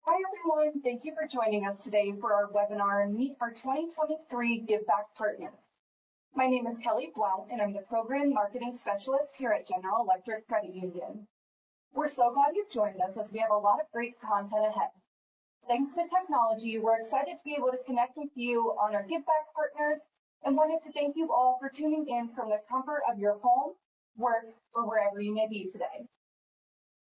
Hi everyone, thank you for joining us today for our webinar, Meet Our 2023 Giveback Partners. My name is Kelly Blount and I'm the Program Marketing Specialist here at General Electric Credit Union. We're so glad you've joined us as we have a lot of great content ahead. Thanks to technology, we're excited to be able to connect with you on our Giveback Partners and wanted to thank you all for tuning in from the comfort of your home, work, or wherever you may be today.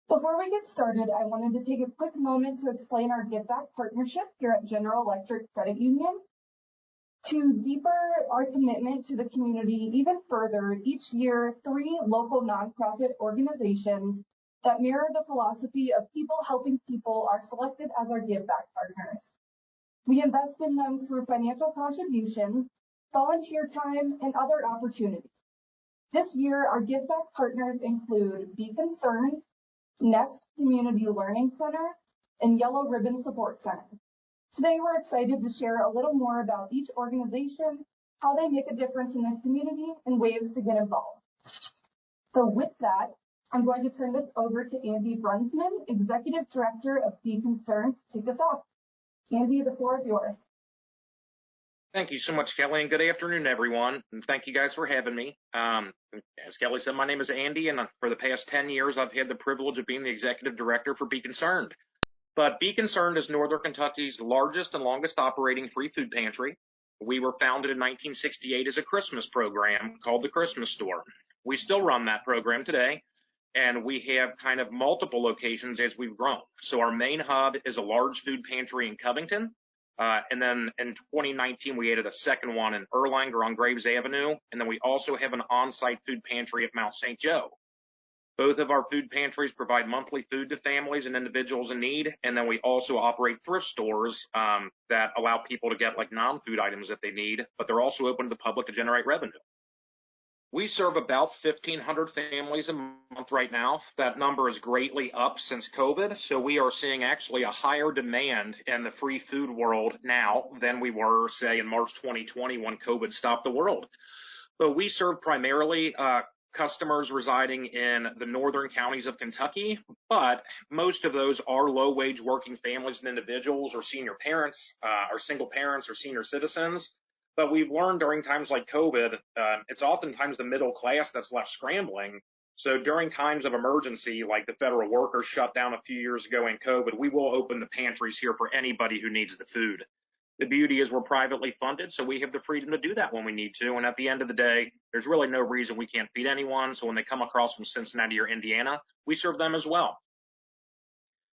Before we get started, I wanted to take a quick moment to explain our Giveback partnership here at General Electric Credit Union. To deeper our commitment to the community even further, each year, 3 local nonprofit organizations that mirror the philosophy of people helping people are selected as our Giveback partners. We invest in them through financial contributions, volunteer time, and other opportunities. This year, our Giveback partners include Be Concerned, Nest Community Learning Center, and Yellow Ribbon Support Center. Today, we're excited to share a little more about each organization, how they make a difference in the community, and ways to get involved. So with that, I'm going to turn this over to Andy Brunsman, Executive Director of Be Concerned, to kick us off. Andy, the floor is yours. Thank you so much, Kelly, and good afternoon, everyone. And thank you guys for having me. As Kelly said, my name is Andy, and for the past 10 years, I've had the privilege of being the executive director for Be Concerned. But Be Concerned is Northern Kentucky's largest and longest operating free food pantry. We were founded in 1968 as a Christmas program called the Christmas Store. We still run that program today, and we have kind of multiple locations as we've grown. So our main hub is a large food pantry in Covington. And then in 2019, we added a second one in Erlanger on Graves Avenue. And then we also have an on-site food pantry at Mount St. Joe. Both of our food pantries provide monthly food to families and individuals in need. And then we also operate thrift stores that allow people to get like non-food items that they need, but they're also open to the public to generate revenue. We serve about 1,500 families a month right now. That number is greatly up since COVID. So we are seeing actually a higher demand in the free food world now than we were, say, in March 2020 when COVID stopped the world. But we serve primarily customers residing in the northern counties of Kentucky, but most of those are low-wage working families and individuals or senior parents, or single parents or senior citizens. But we've learned during times like COVID, it's oftentimes the middle class that's left scrambling. So during times of emergency, like the federal workers shut down a few years ago in COVID, we will open the pantries here for anybody who needs the food. The beauty is we're privately funded, so we have the freedom to do that when we need to. And at the end of the day, there's really no reason we can't feed anyone. So when they come across from Cincinnati or Indiana, we serve them as well.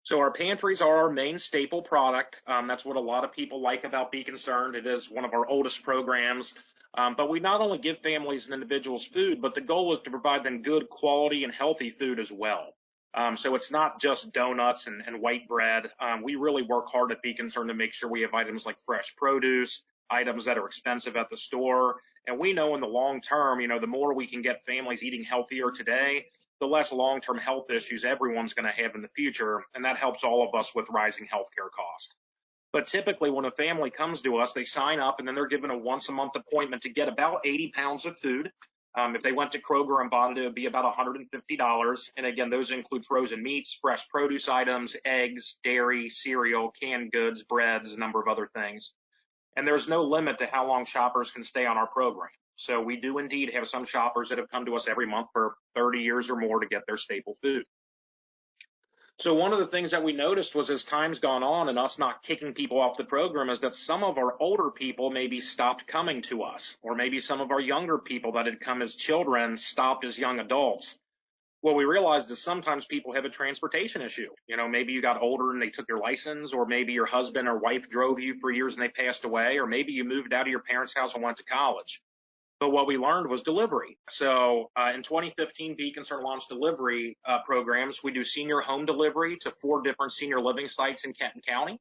So our pantries are our main staple product. That's what a lot of people like about Be Concerned. It is one of our oldest programs. But we not only give families and individuals food, but the goal is to provide them good quality and healthy food as well. So it's not just donuts and white bread. We really work hard at Be Concerned to make sure we have items like fresh produce, items that are expensive at the store. And we know in the long term, the more we can get families eating healthier today, the less long-term health issues everyone's going to have in the future, and that helps all of us with rising healthcare costs. But typically when a family comes to us, they sign up and then they're given a once-a-month appointment to get about 80 pounds of food. If they went to Kroger and bought it, it would be about $150. And again, those include frozen meats, fresh produce items, eggs, dairy, cereal, canned goods, breads, a number of other things. And there's no limit to how long shoppers can stay on our program. So we do indeed have some shoppers that have come to us every month for 30 years or more to get their staple food. So one of the things that we noticed was as time's gone on and us not kicking people off the program is that some of our older people maybe stopped coming to us, or maybe some of our younger people that had come as children stopped as young adults. What we realized is sometimes people have a transportation issue. Maybe you got older and they took your license, or maybe your husband or wife drove you for years and they passed away, or maybe you moved out of your parents' house and went to college. But what we learned was delivery. So in 2015, Be Concerned launched delivery programs. We do senior home delivery to 4 different senior living sites in Kenton County.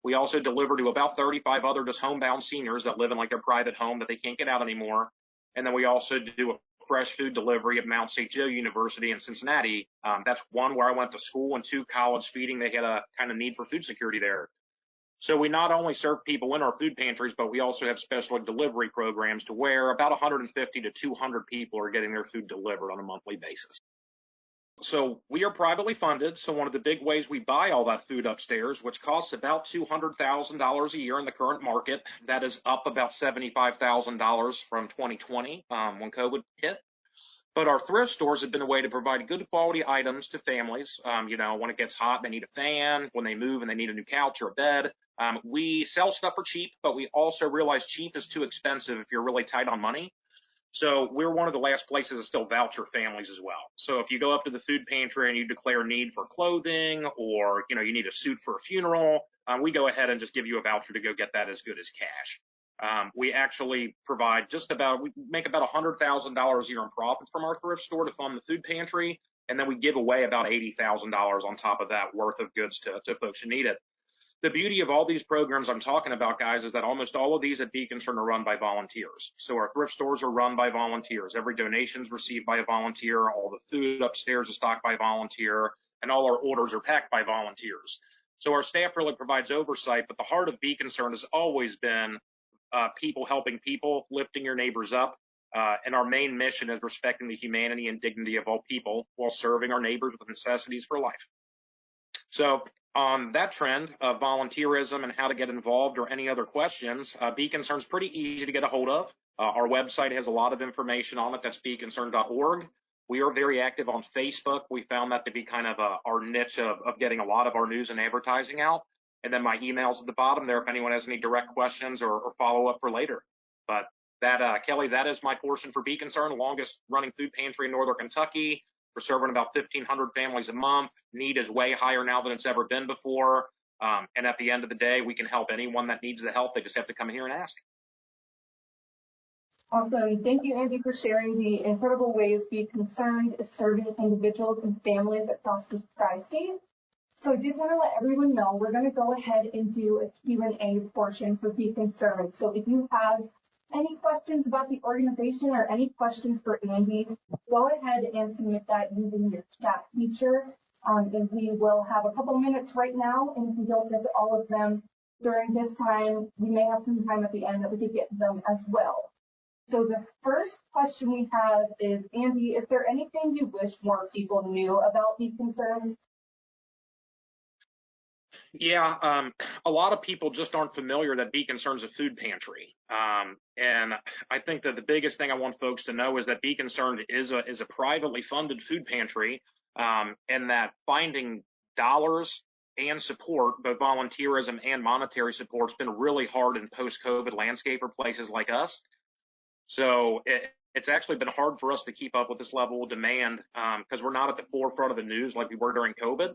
We also deliver to about 35 other just homebound seniors that live in like their private home that they can't get out anymore. And then we also do a fresh food delivery at Mount St. Joe University in Cincinnati. That's one where I went to school, and 2 college feeding. They had a kind of need for food security there. So we not only serve people in our food pantries, but we also have special delivery programs to where about 150 to 200 people are getting their food delivered on a monthly basis. So we are privately funded. So one of the big ways we buy all that food upstairs, which costs about $200,000 a year in the current market, that is up about $75,000 from 2020 when COVID hit. But our thrift stores have been a way to provide good quality items to families. When it gets hot, they need a fan. When they move and they need a new couch or a bed. We sell stuff for cheap, but we also realize cheap is too expensive if you're really tight on money. So we're one of the last places to still voucher families as well. So if you go up to the food pantry and you declare a need for clothing or, you need a suit for a funeral, we go ahead and just give you a voucher to go get that as good as cash. We actually provide we make about $100,000 a year in profits from our thrift store to fund the food pantry. And then we give away about $80,000 on top of that worth of goods to folks who need it. The beauty of all these programs I'm talking about, guys, is that almost all of these at Be Concerned are run by volunteers. So our thrift stores are run by volunteers. Every donation is received by a volunteer. All the food upstairs is stocked by a volunteer, and all our orders are packed by volunteers. So our staff really provides oversight, but the heart of Be Concerned has always been people helping people, lifting your neighbors up. And our main mission is respecting the humanity and dignity of all people while serving our neighbors with necessities for life. So on that trend of volunteerism and how to get involved or any other questions, Be Concerned is pretty easy to get a hold of. Our website has a lot of information on it. That's beconcerned.org. We are very active on Facebook. We found that to be kind of our niche of getting a lot of our news and advertising out. And then my email's at the bottom there if anyone has any direct questions or follow up for later. But that, Kelly, that is my portion for Be Concerned, longest running food pantry in Northern Kentucky. We're serving about 1,500 families a month. Need is way higher now than it's ever been before. And at the end of the day, we can help anyone that needs the help. They just have to come here and ask. Awesome. Thank you, Andy, for sharing the incredible ways Be Concerned is serving individuals and families across the Tri-State. So I did want to let everyone know we're going to go ahead and do a Q&A portion for Be Concerned. So if you have any questions about the organization or any questions for Andy, go ahead and submit that using your chat feature. And we will have a couple minutes right now, and if we don't get to all of them during this time, we may have some time at the end that we could get to them as well. So the first question we have is, Andy, is there anything you wish more people knew about Be Concerned? Yeah, a lot of people just aren't familiar that Be Concerned is a food pantry. And I think that the biggest thing I want folks to know is that Be Concerned is a privately funded food pantry, and that finding dollars and support, both volunteerism and monetary support, has been really hard in post-COVID landscape for places like us. So it's actually been hard for us to keep up with this level of demand because we're not at the forefront of the news like we were during COVID.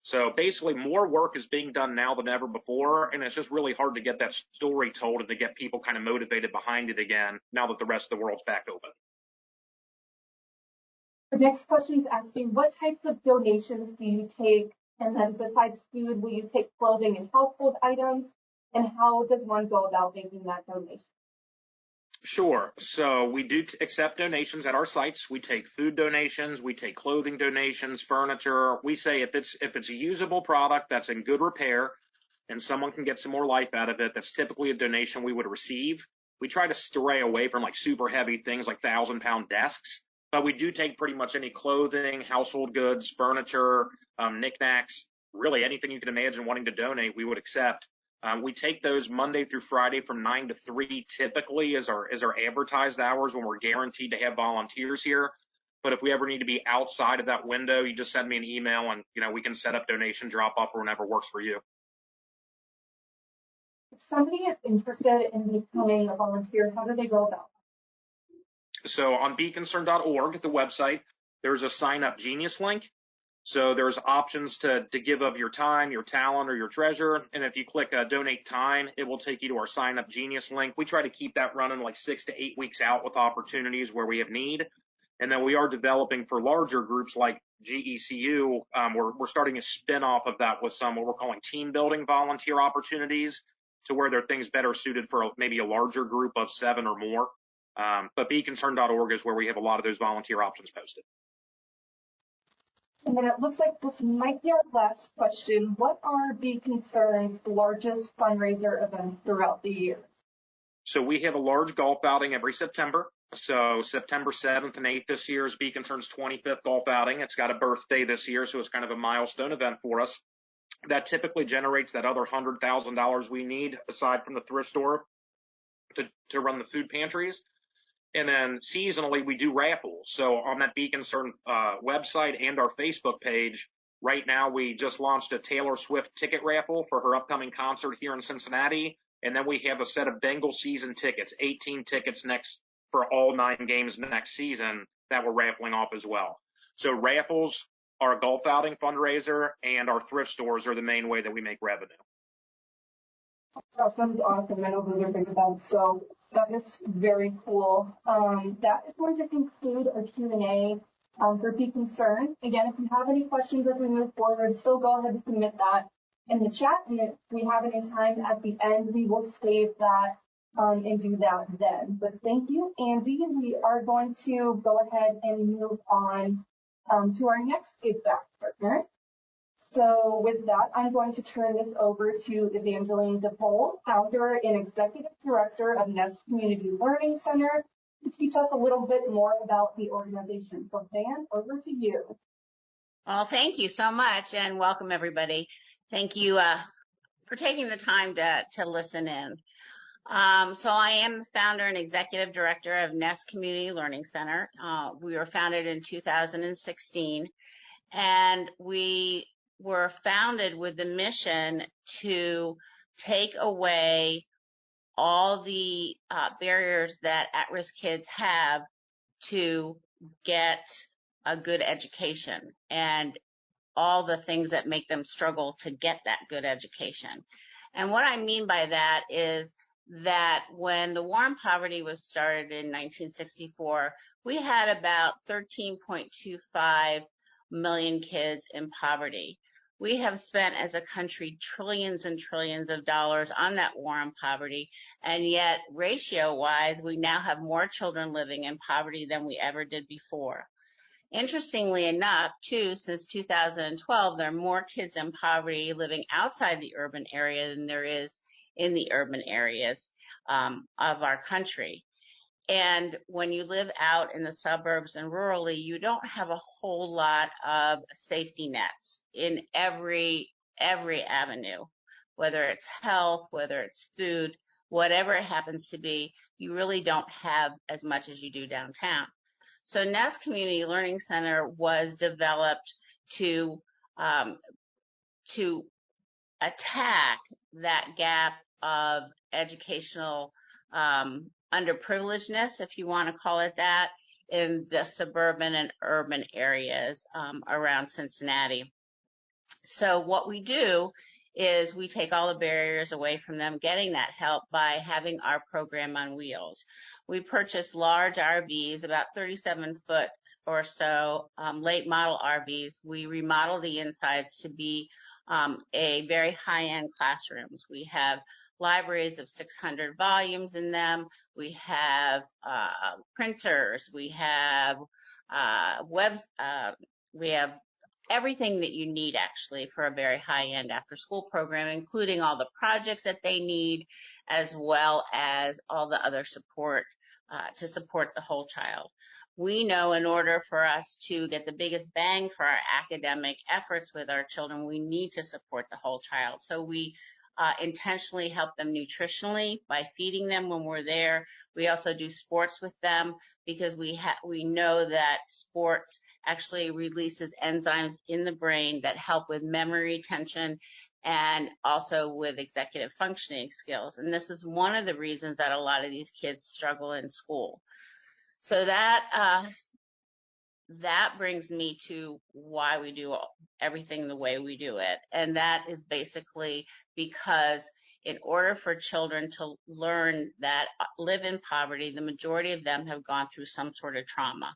So basically more work is being done now than ever before, and it's just really hard to get that story told and to get people kind of motivated behind it again now that the rest of the world's back open. The next question is asking, what types of donations do you take? And then besides food, will you take clothing and household items? And how does one go about making that donation? Sure. So we do accept donations at our sites. We take food donations, we take clothing donations, furniture. We say if it's a usable product that's in good repair and someone can get some more life out of it, that's typically a donation we would receive. We try to stray away from like super heavy things like 1,000-pound desks, but we do take pretty much any clothing, household goods, furniture, knickknacks, really anything you can imagine wanting to donate, we would accept. We take those Monday through Friday from 9 to 3 typically as our advertised hours when we're guaranteed to have volunteers here. But if we ever need to be outside of that window, you just send me an email and, we can set up donation drop off or whenever works for you. If somebody is interested in becoming a volunteer, how do they go about it? So on beconcerned.org, the website, there's a sign up genius link. So there's options to give of your time, your talent, or your treasure. And if you click donate time, it will take you to our sign up genius link. We try to keep that running like 6 to 8 weeks out with opportunities where we have need. And then we are developing for larger groups like GECU. We're starting a spin off of that with some what we're calling team building volunteer opportunities to where there are things better suited for maybe a larger group of 7 or more. But beconcerned.org is where we have a lot of those volunteer options posted. And then it looks like this might be our last question. What are Be Concerned's largest fundraiser events throughout the year? So we have a large golf outing every September. So September 7th and 8th this year is Be Concerned's 25th golf outing. It's got a birthday this year, so it's kind of a milestone event for us. That typically generates that other $100,000 we need aside from the thrift store to run the food pantries. And then seasonally, we do raffles. So on that Be Concerned website and our Facebook page, right now we just launched a Taylor Swift ticket raffle for her upcoming concert here in Cincinnati. And then we have a set of Bengal season tickets, 18 tickets for all 9 games next season that we're raffling off as well. So raffles, our golf outing fundraiser, and our thrift stores are the main way that we make revenue. That sounds awesome. I know those are big events, so that is very cool. That is going to conclude our Q&A for Be Concerned. Again, if you have any questions as we move forward, still go ahead and submit that in the chat. And if we have any time at the end, we will save that and do that then. But thank you, Andy. We are going to go ahead and move on to our next Giveback partner. So with that, I'm going to turn this over to Evangeline DePole, founder and executive director of Nest Community Learning Center, to teach us a little bit more about the organization. So Van, over to you. Well, thank you so much, and welcome everybody. Thank you for taking the time to listen in. So I am the founder and executive director of Nest Community Learning Center. We were founded in 2016, and we were founded with the mission to take away all the barriers that at-risk kids have to get a good education and all the things that make them struggle to get that good education. And what I mean by that is that when the war on poverty was started in 1964, we had about 13.25 million kids in poverty. We have spent as a country trillions and trillions of dollars on that war on poverty, and yet ratio-wise, we now have more children living in poverty than we ever did before. Interestingly enough, too, since 2012, there are more kids in poverty living outside the urban area than there is in the urban areas of our country. And when you live out in the suburbs and rurally, you don't have a whole lot of safety nets in every avenue, whether it's health, whether it's food, whatever it happens to be, you really don't have as much as you do downtown. So Nest Community Learning Center was developed to attack that gap of educational underprivilegedness, if you want to call it that, in the suburban and urban areas around Cincinnati. So what we do is we take all the barriers away from them getting that help by having our program on wheels. We purchase large RVs, about 37-foot or so, late model RVs. We remodel the insides to be a very high-end classrooms. We have libraries of 600 volumes in them. We have printers. We have we have everything that you need actually for a very high-end after-school program, including all the projects that they need, as well as all the other support to support the whole child. We know in order for us to get the biggest bang for our academic efforts with our children, we need to support the whole child. So we intentionally help them nutritionally by feeding them when we're there. We also do sports with them because we know that sports actually releases enzymes in the brain that help with memory retention and also with executive functioning skills. And this is one of the reasons that a lot of these kids struggle in school. So that brings me to why we do everything the way we do it. And that is basically because in order for children to learn that live in poverty, the majority of them have gone through some sort of trauma.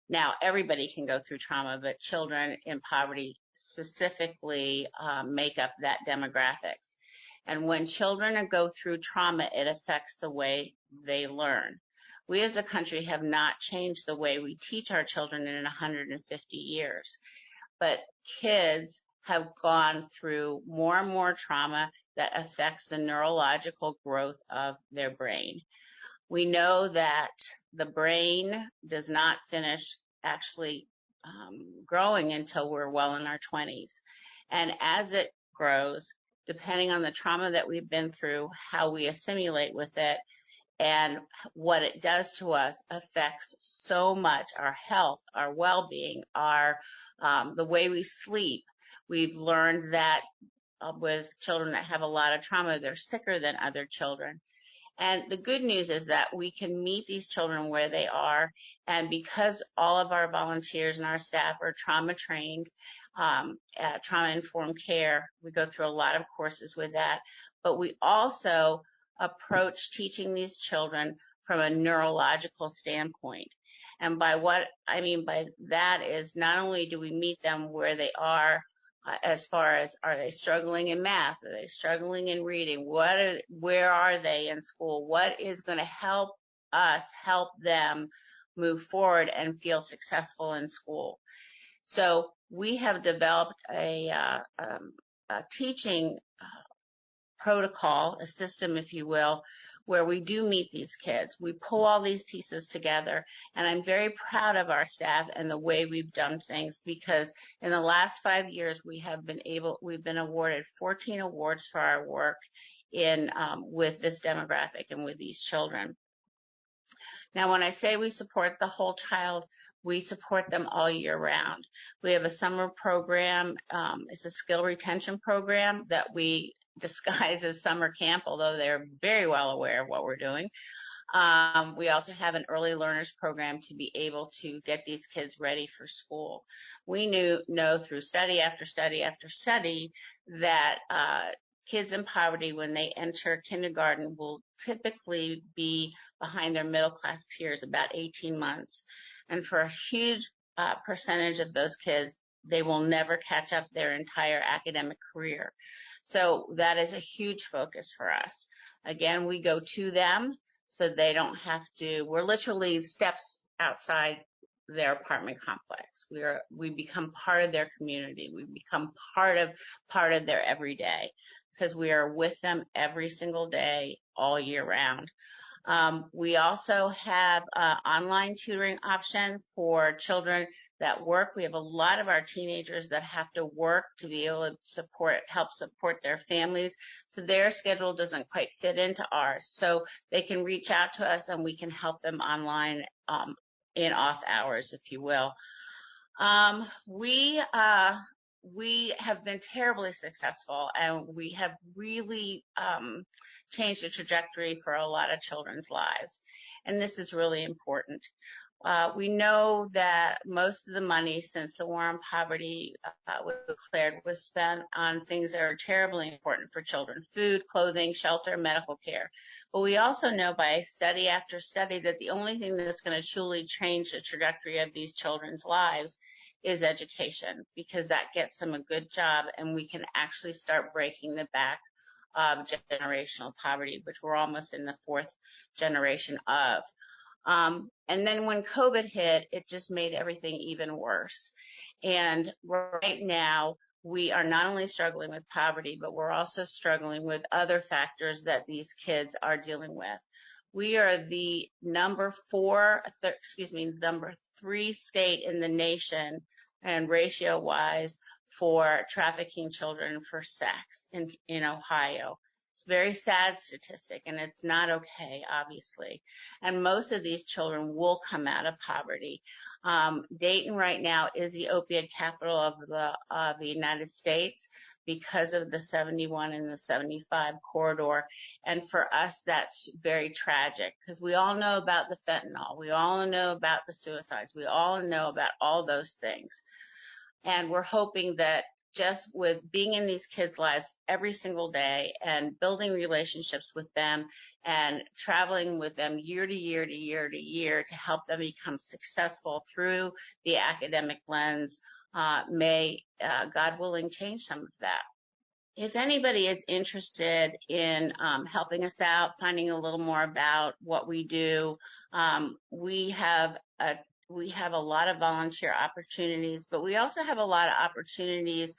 Now, everybody can go through trauma, but children in poverty specifically make up that demographics. And when children go through trauma, it affects the way they learn. We as a country have not changed the way we teach our children in 150 years, but kids have gone through more and more trauma that affects the neurological growth of their brain. We know that the brain does not finish actually growing until we're well in our 20s. And as it grows, depending on the trauma that we've been through, how we assimilate with it, and what it does to us affects so much our health, our well-being, our the way we sleep. We've learned that with children that have a lot of trauma, they're sicker than other children. And the good news is that we can meet these children where they are. And because all of our volunteers and our staff are trauma trained, trauma informed care, we go through a lot of courses with that. But we also approach teaching these children from a neurological standpoint. And by what I mean by that is not only do we meet them where they are, as far as, are they struggling in math? Are they struggling in reading? Where are they in school? What is going to help us help them move forward and feel successful in school? So we have developed a teaching protocol, a system, if you will, where we do meet these kids. We pull all these pieces together, and I'm very proud of our staff and the way we've done things, because in the last 5 years we've been awarded 14 awards for our work in with this demographic and with these children. Now, when I say we support the whole child, we support them all year round. We have a summer program. It's a skill retention program that we disguise as summer camp, although they're very well aware of what we're doing. We also have an early learners program to be able to get these kids ready for school. We know through study after study after study that kids in poverty, when they enter kindergarten, will typically be behind their middle class peers about 18 months. And for a huge percentage of those kids, they will never catch up their entire academic career. So that is a huge focus for us. Again, we go to them so they don't have to, we're literally steps outside their apartment complex. We become part of their community. We become part of their everyday, because we are with them every single day, all year round. We also have online tutoring option for children that work. We have a lot of our teenagers that have to work to be able to help support their families. So their schedule doesn't quite fit into ours. So they can reach out to us and we can help them online in off hours, if you will. We have been terribly successful, and we have really changed the trajectory for a lot of children's lives. And this is really important. We know that most of the money since the war on poverty was declared was spent on things that are terribly important for children: food, clothing, shelter, medical care. But we also know by study after study that the only thing that's going to truly change the trajectory of these children's lives is education, because that gets them a good job, and we can actually start breaking the back of generational poverty, which we're almost in the 4th generation of. And then when COVID hit, it just made everything even worse. And right now, we are not only struggling with poverty, but we're also struggling with other factors that these kids are dealing with. We are the number 3 state in the nation, and ratio-wise, for trafficking children for sex in Ohio. It's a very sad statistic, and it's not okay, obviously. And most of these children will come out of poverty. Dayton right now is the opioid capital of the United States because of the 71 and the 75 corridor. And for us, that's very tragic, because we all know about the fentanyl. We all know about the suicides. We all know about all those things. And we're hoping that just with being in these kids' lives every single day and building relationships with them and traveling with them year to year to year to year to help them become successful through the academic lens, may, God willing, change some of that. If anybody is interested in helping us out, finding a little more about what we do, we have we have a lot of volunteer opportunities, but we also have a lot of opportunities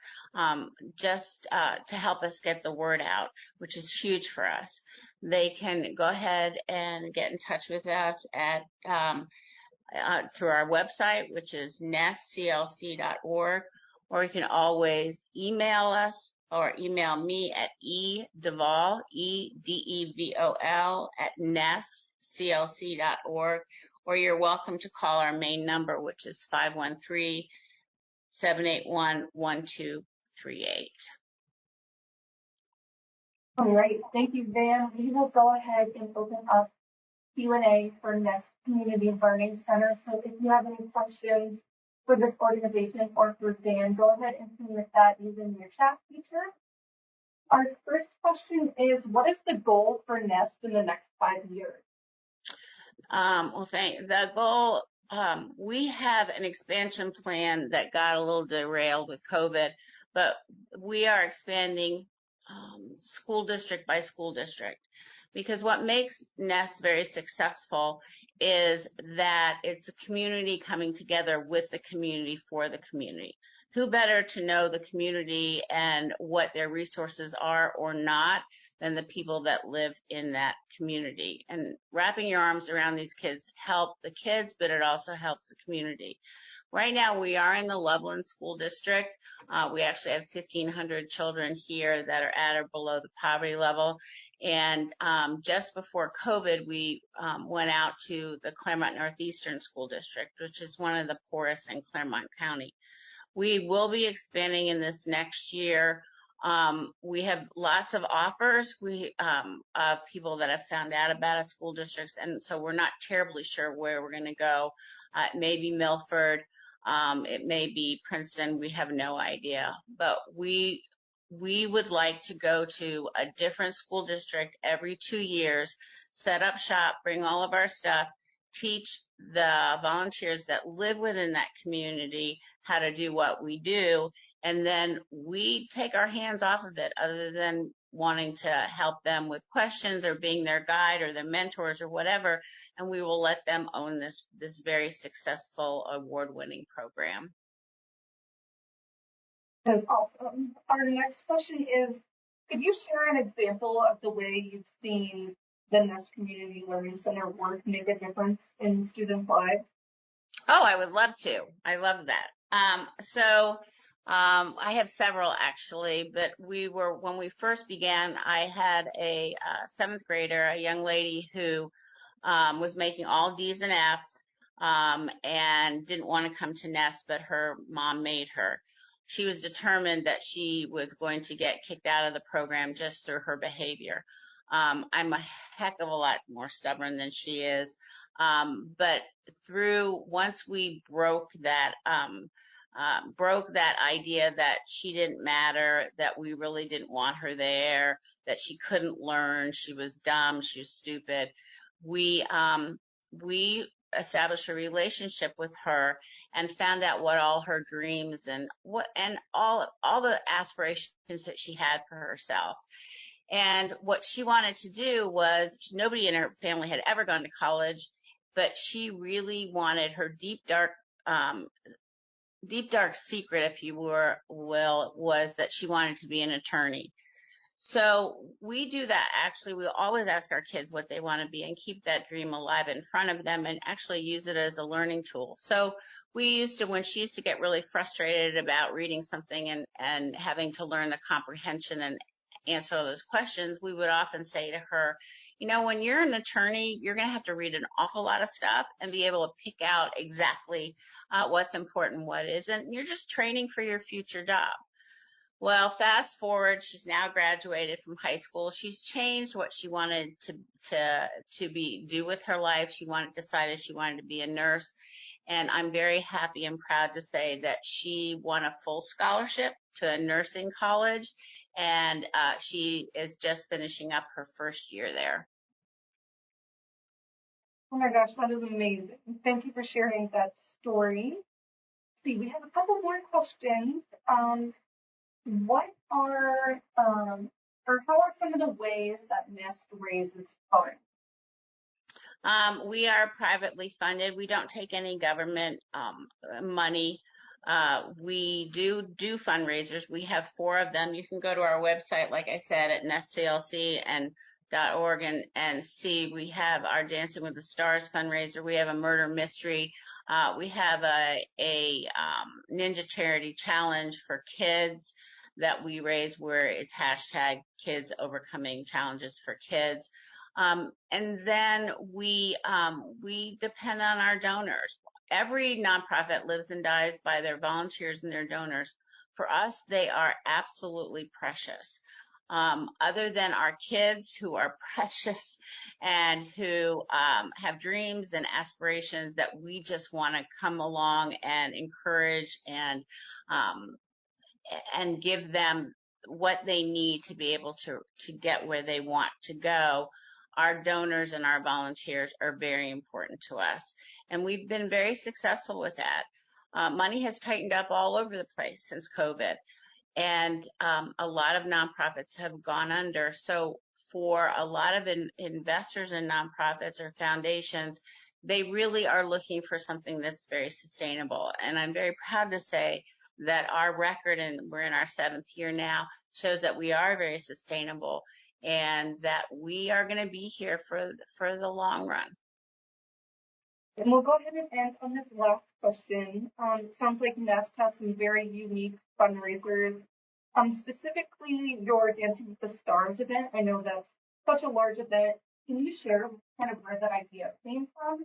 just to help us get the word out, which is huge for us. They can go ahead and get in touch with us at through our website, which is nestclc.org, or you can always email us or email me at edevol, edevol @nestclc.org, or you're welcome to call our main number, which is 513-781-1238. All right, thank you, Van. We will go ahead and open up Q&A for Nest Community Learning Center. So if you have any questions for this organization or for Dan, go ahead and submit that using your chat feature. Our first question is, what is the goal for Nest in the next 5 years? The goal, we have an expansion plan that got a little derailed with COVID, but we are expanding school district by school district, because what makes Nest very successful is that it's a community coming together with the community for the community. Who better to know the community and what their resources are or not than the people that live in that community? And wrapping your arms around these kids help the kids, but it also helps the community. Right now, we are in the Loveland School District. We actually have 1,500 children here that are at or below the poverty level. And just before COVID, we went out to the Claremont Northeastern School District, which is one of the poorest in Claremont County. We will be expanding in this next year. We have lots of offers of people that have found out about us school districts, and so we're not terribly sure where we're going to go. It may be Milford, it may be Princeton, we have no idea. But we would like to go to a different school district every 2 years, set up shop, bring all of our stuff, teach the volunteers that live within that community how to do what we do, and then we take our hands off of it, other than wanting to help them with questions or being their guide or their mentors or whatever, and we will let them own this very successful award-winning program. That's awesome. Our next question is, could you share an example of the way you've seen the Nest Community Learning Center work make a difference in students' lives? Oh, I would love to. I love that. I have several actually, but when we first began, I had a 7th grader, a young lady who was making all D's and F's and didn't want to come to Nest, but her mom made her. She was determined that she was going to get kicked out of the program just through her behavior. I'm a heck of a lot more stubborn than she is. But once we broke that idea that she didn't matter, that we really didn't want her there, that she couldn't learn, she was dumb, she was stupid, we established a relationship with her and found out what all her dreams and all the aspirations that she had for herself. And what she wanted to do was, nobody in her family had ever gone to college, but she really wanted her deep dark secret, if you will, was that she wanted to be an attorney. So we do that. Actually, we always ask our kids what they want to be and keep that dream alive in front of them and actually use it as a learning tool. So when she used to get really frustrated about reading something and having to learn the comprehension and answer all those questions, we would often say to her, when you're an attorney, you're going to have to read an awful lot of stuff and be able to pick out exactly what's important, what isn't. You're just training for your future job. Well, fast forward, she's now graduated from high school. She's changed what she wanted to do with her life. Decided she wanted to be a nurse. And I'm very happy and proud to say that she won a full scholarship to a nursing college, and she is just finishing up her first year there. Oh my gosh, that is amazing. Thank you for sharing that story. Let's see, we have a couple more questions. What are, or how are some of the ways that Nest raises funds? We are privately funded. We don't take any government money. We do fundraisers. We have 4 of them. You can go to our website, like I said, at nestclc.org and see. We have our Dancing with the Stars fundraiser. We have a murder mystery. We have a Ninja Charity Challenge for kids that we raise, where it's hashtag kids overcoming challenges for kids. And then we depend on our donors. Every nonprofit lives and dies by their volunteers and their donors. For us, they are absolutely precious. Other than our kids, who are precious and who have dreams and aspirations that we just want to come along and encourage and give them what they need to be able to get where they want to go. Our donors and our volunteers are very important to us, and we've been very successful with that. Money has tightened up all over the place since COVID, and a lot of nonprofits have gone under. So for a lot of investors in nonprofits or foundations, they really are looking for something that's very sustainable. And I'm very proud to say that our record, and we're in our 7th year now, shows that we are very sustainable and that we are going to be here for the long run. And we'll go ahead and end on this last question. It sounds like Nest has some very unique fundraisers. Specifically, your Dancing with the Stars event. I know that's such a large event. Can you share kind of where that idea came from?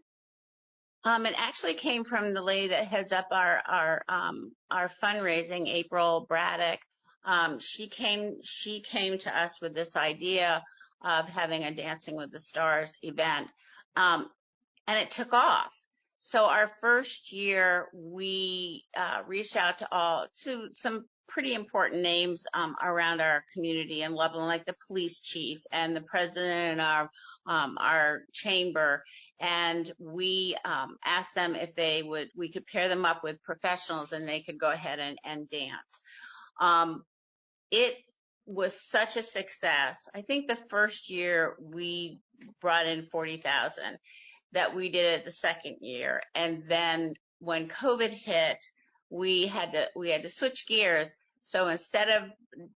It actually came from the lady that heads up our fundraising, April Braddock. She came to us with this idea of having a Dancing with the Stars event, and it took off. So our first year, we reached out to some pretty important names around our community in Loveland, like the police chief and the president of our chamber. And we asked them if we could pair them up with professionals and they could go ahead and dance. It was such a success. I think the first year we brought in 40,000, that we did it the second year. And then when COVID hit, we had to switch gears. So instead of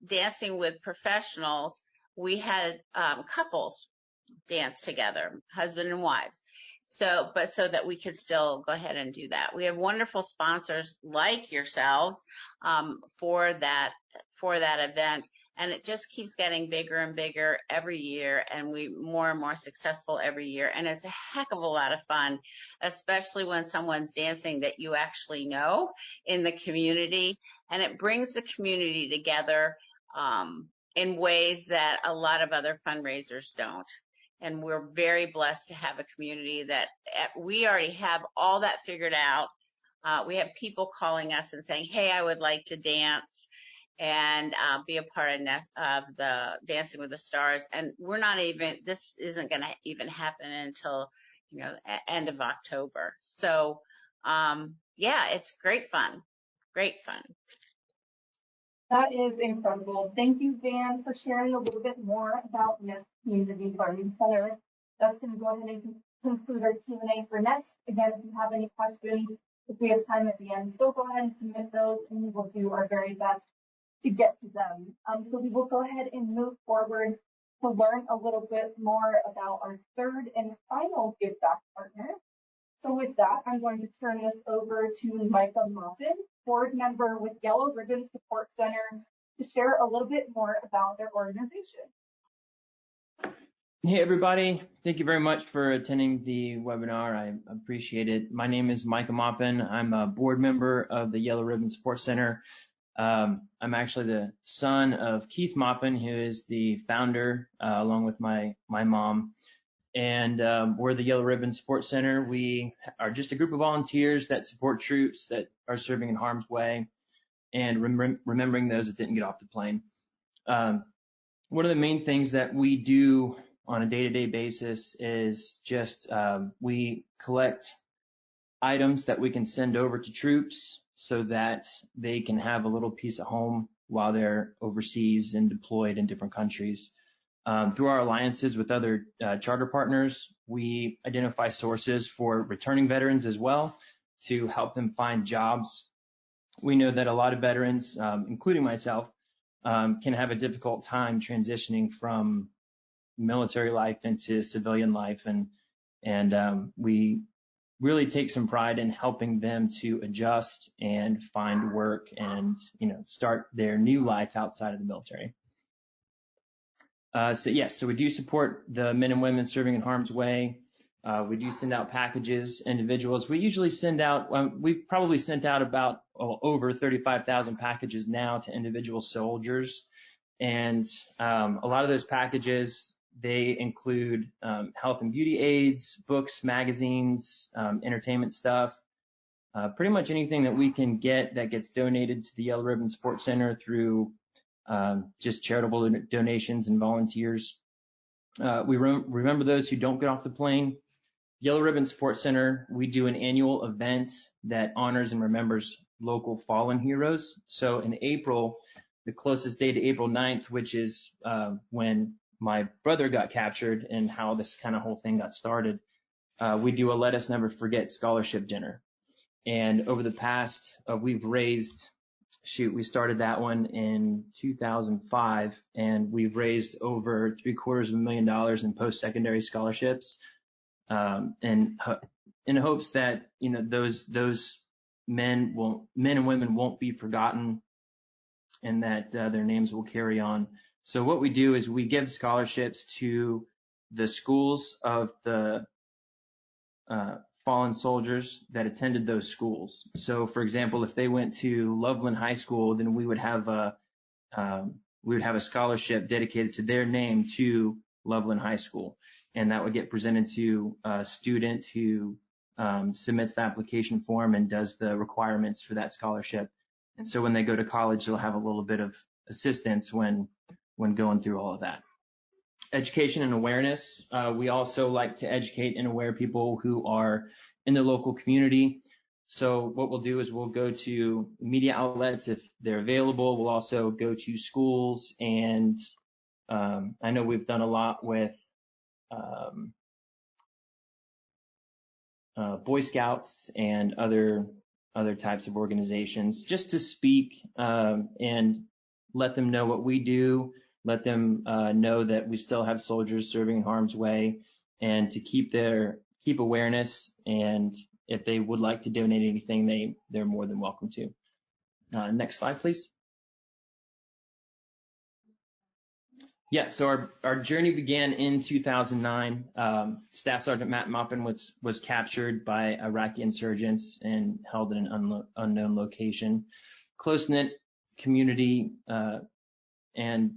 dancing with professionals, we had couples dance together, husband and wives. So that we could still go ahead and do that. We have wonderful sponsors like yourselves for that event, and it just keeps getting bigger and bigger every year, and we more and more successful every year. And it's a heck of a lot of fun, especially when someone's dancing that you actually know in the community, and it brings the community together in ways that a lot of other fundraisers don't. And we're very blessed to have a community that we already have all that figured out. We have people calling us and saying, hey, I would like to dance and be a part of the Dancing with the Stars. And this isn't going to even happen until, end of October. So, yeah, it's great fun. Great fun. That is incredible. Thank you, Van, for sharing a little bit more about Nest Community Learning Center. That's going to go ahead and conclude our Q&A for Nest. Again, if you have any questions, if we have time at the end, still go ahead and submit those, and we will do our very best to get to them. So we will go ahead and move forward to learn a little bit more about our third and final Giveback partner. So with that, I'm going to turn this over to Micah Moffin, board member with Yellow Ribbon Support Center, to share a little bit more about their organization. Hey, everybody. Thank you very much for attending the webinar. I appreciate it. My name is Micah Moffin. I'm a board member of the Yellow Ribbon Support Center. I'm actually the son of Keith Moffin, who is the founder, along with my mom. And we're the Yellow Ribbon Support Center. We are just a group of volunteers that support troops that are serving in harm's way and remembering those that didn't get off the plane. One of the main things that we do on a day-to-day basis is just we collect items that we can send over to troops so that they can have a little piece of home while they're overseas and deployed in different countries. Through our alliances with other charter partners, we identify sources for returning veterans as well to help them find jobs. We know that a lot of veterans, including myself, can have a difficult time transitioning from military life into civilian life, and we really take some pride in helping them to adjust and find work and start their new life outside of the military. So we do support the men and women serving in harm's way. We do send out packages, individuals. We usually send out, we've probably sent out about over 35,000 packages now to individual soldiers. And a lot of those packages, they include health and beauty aids, books, magazines, entertainment stuff, pretty much anything that we can get that gets donated to the Yellow Ribbon Sports Center through just charitable donations and volunteers. We remember those who don't get off the plane. Yellow Ribbon Sports Center, we do an annual event that honors and remembers local fallen heroes. So in April, the closest day to April 9th, which is when my brother got captured and how this kind of whole thing got started, we do a Let Us Never Forget scholarship dinner. And over the past, we've raised, we started that one in 2005, and we've raised over $750,000 in post-secondary scholarships, and in hopes that those men and women won't be forgotten, and that their names will carry on. So what we do is we give scholarships to the schools of the fallen soldiers that attended those schools. So, for example, if they went to Loveland High School, then we would have a scholarship dedicated to their name to Loveland High School, and that would get presented to a student who submits the application form and does the requirements for that scholarship. And so when they go to college, they'll have a little bit of assistance when going through all of that. Education and awareness. We also like to educate and aware people who are in the local community. So what we'll do is we'll go to media outlets if they're available. We'll also go to schools, and I know we've done a lot with Boy Scouts and other types of organizations, just to speak and let them know what we do, let them know that we still have soldiers serving in harm's way, and to keep awareness. And if they would like to donate anything, they're more than welcome to. Next slide, please. Yeah, so our journey began in 2009. Staff Sergeant Matt Maupin was captured by Iraqi insurgents and held in an unknown location. Close-knit community, and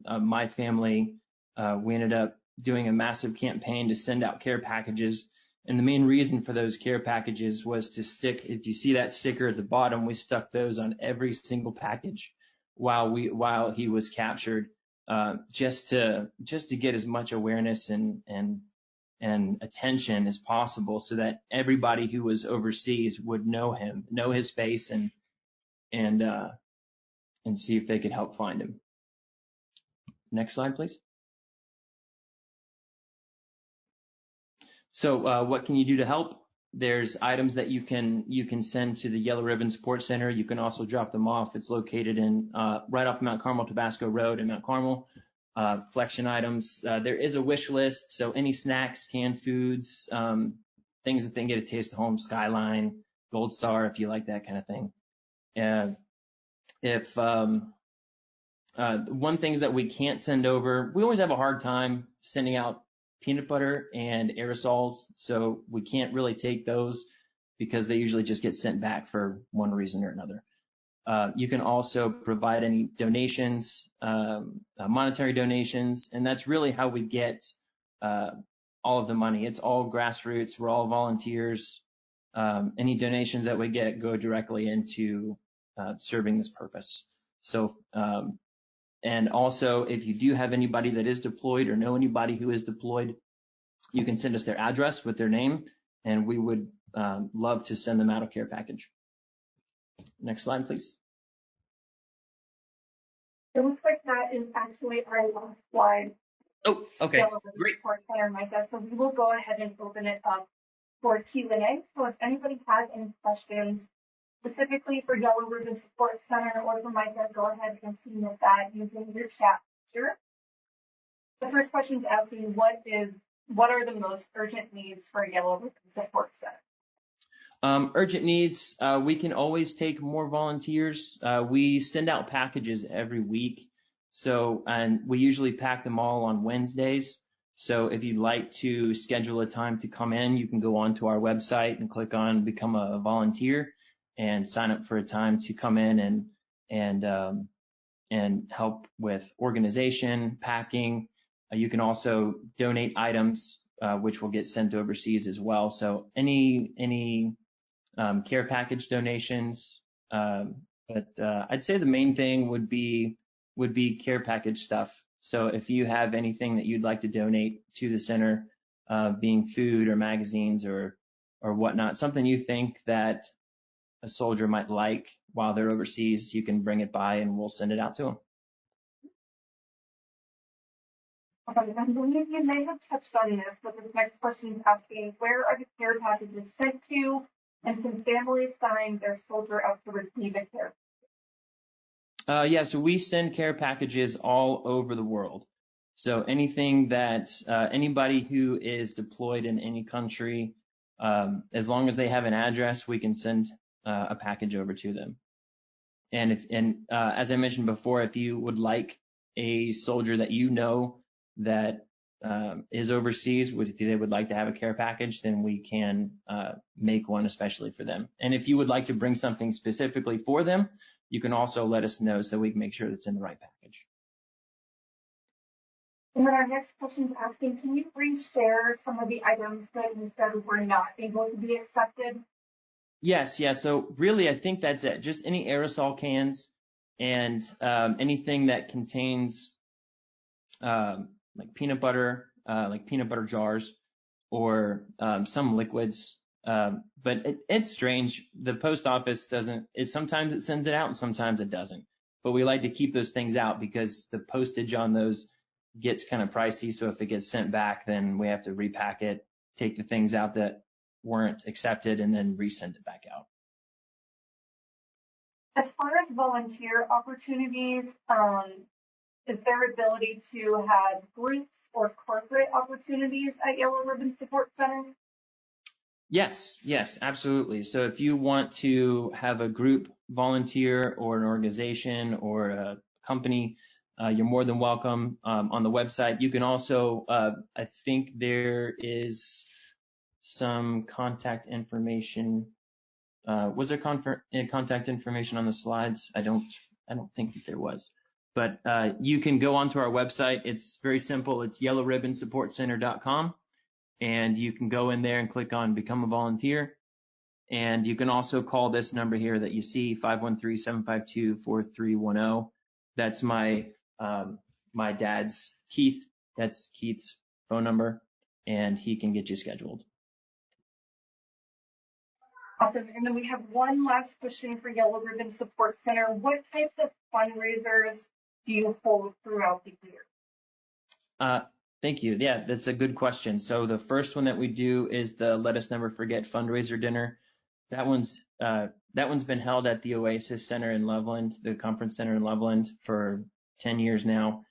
my family, we ended up doing a massive campaign to send out care packages. And the main reason for those care packages was to stick, if you see that sticker at the bottom, we stuck those on every single package while he was captured, just to get as much awareness and attention as possible, so that everybody who was overseas would know him, know his face, and see if they could help find him. Next slide, please. So what can you do to help? There's items that you can send to the Yellow Ribbon Sports Center. You can also drop them off. It's located in right off Mount Carmel Tabasco Road in Mount Carmel. Collection items. There is a wish list, so any snacks, canned foods, things that they can get a taste of home, Skyline, Gold Star, if you like that kind of thing. And if one things that we can't send over, we always have a hard time sending out peanut butter and aerosols, so we can't really take those because they usually just get sent back for one reason or another. You can also provide any donations, monetary donations, and that's really how we get all of the money. It's all grassroots. We're all volunteers. Any donations that we get go directly into serving this purpose. So, and also, if you do have anybody that is deployed or know anybody who is deployed, you can send us their address with their name, and we would love to send them out a care package. Next slide, please. It looks like that is actually our last slide. Oh, okay, Yellow Ribbon great. Support Center, Micah. So we will go ahead and open it up for Q&A. So if anybody has any questions specifically for Yellow Ribbon Support Center or for Micah, go ahead and submit that using your chat feature. The first question is asking, what are the most urgent needs for Yellow Ribbon Support Center? Urgent needs, we can always take more volunteers. We send out packages every week. So, and we usually pack them all on Wednesdays. So if you'd like to schedule a time to come in, you can go onto our website and click on Become a Volunteer and sign up for a time to come in and help with organization, packing. You can also donate items, which will get sent overseas as well. So any care package donations, but I'd say the main thing would be care package stuff. So if you have anything that you'd like to donate to the center, being food or magazines or whatnot, something you think that a soldier might like while they're overseas, you can bring it by and we'll send it out to them. Awesome. I believe you may have touched on this, but this next question is asking, where are the care packages sent to, and can families sign their soldier up to receive a care? Yeah, so we send care packages all over the world. So anything that anybody who is deployed in any country, as long as they have an address, we can send a package over to them. And as I mentioned before, if you would like a soldier that you know that is overseas, if they would like to have a care package, then we can make one especially for them. And if you would like to bring something specifically for them, you can also let us know so we can make sure that's in the right package. And then our next question is asking, can you please share some of the items that you said were not able to be accepted? Yes, yeah. So really, I think that's it. Just any aerosol cans and anything that contains like peanut butter jars or some liquids. But it's strange. The post office doesn't, sometimes it sends it out and sometimes it doesn't. But we like to keep those things out because the postage on those gets kind of pricey. So if it gets sent back, then we have to repack it, take the things out that weren't accepted, and then resend it back out. As far as volunteer opportunities, is there ability to have groups or corporate opportunities at Yellow Ribbon Support Center? Yes, absolutely. So if you want to have a group volunteer or an organization or a company, you're more than welcome on the website. You can also, I think there is some contact information. Was there contact information on the slides? I don't think that there was. But you can go onto our website. It's very simple. It's yellowribbonsupportcenter.com. And you can go in there and click on Become a Volunteer. And you can also call this number here that you see, 513-752-4310. That's my dad's, Keith. That's Keith's phone number, and he can get you scheduled. Awesome. And then we have one last question for Yellow Ribbon Support Center. What types of fundraisers do you hold throughout the year? Thank you. Yeah, that's a good question. So the first one that we do is the Let Us Never Forget fundraiser dinner. That one's been held at the Oasis Center in Loveland, the conference center in Loveland, for 10 years now.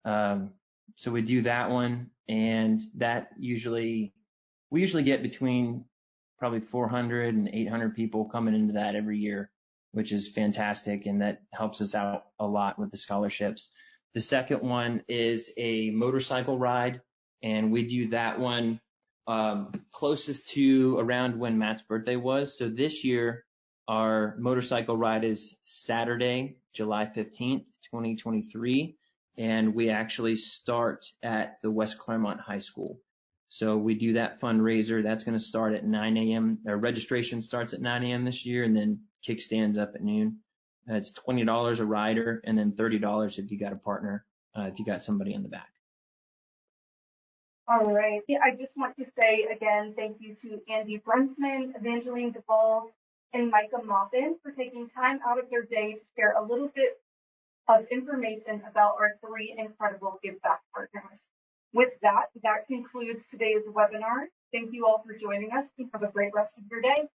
So we do that one, and that we usually get between probably 400 and 800 people coming into that every year, which is fantastic, and that helps us out a lot with the scholarships. The second one is a motorcycle ride, and we do that one closest to around when Matt's birthday was. So this year, our motorcycle ride is Saturday, July 15th, 2023, and we actually start at the West Claremont High School. So we do that fundraiser. That's going to start at 9 a.m. Our registration starts at 9 a.m. this year, and then kickstands up at noon. It's $20 a rider, and then $30 if you got a partner, if you got somebody in the back. All right. Yeah, I just want to say again, thank you to Andy Brunsman, Evangeline Duvall, and Micah Maupin for taking time out of their day to share a little bit of information about our 3 incredible Giveback partners. With that concludes today's webinar. Thank you all for joining us and have a great rest of your day.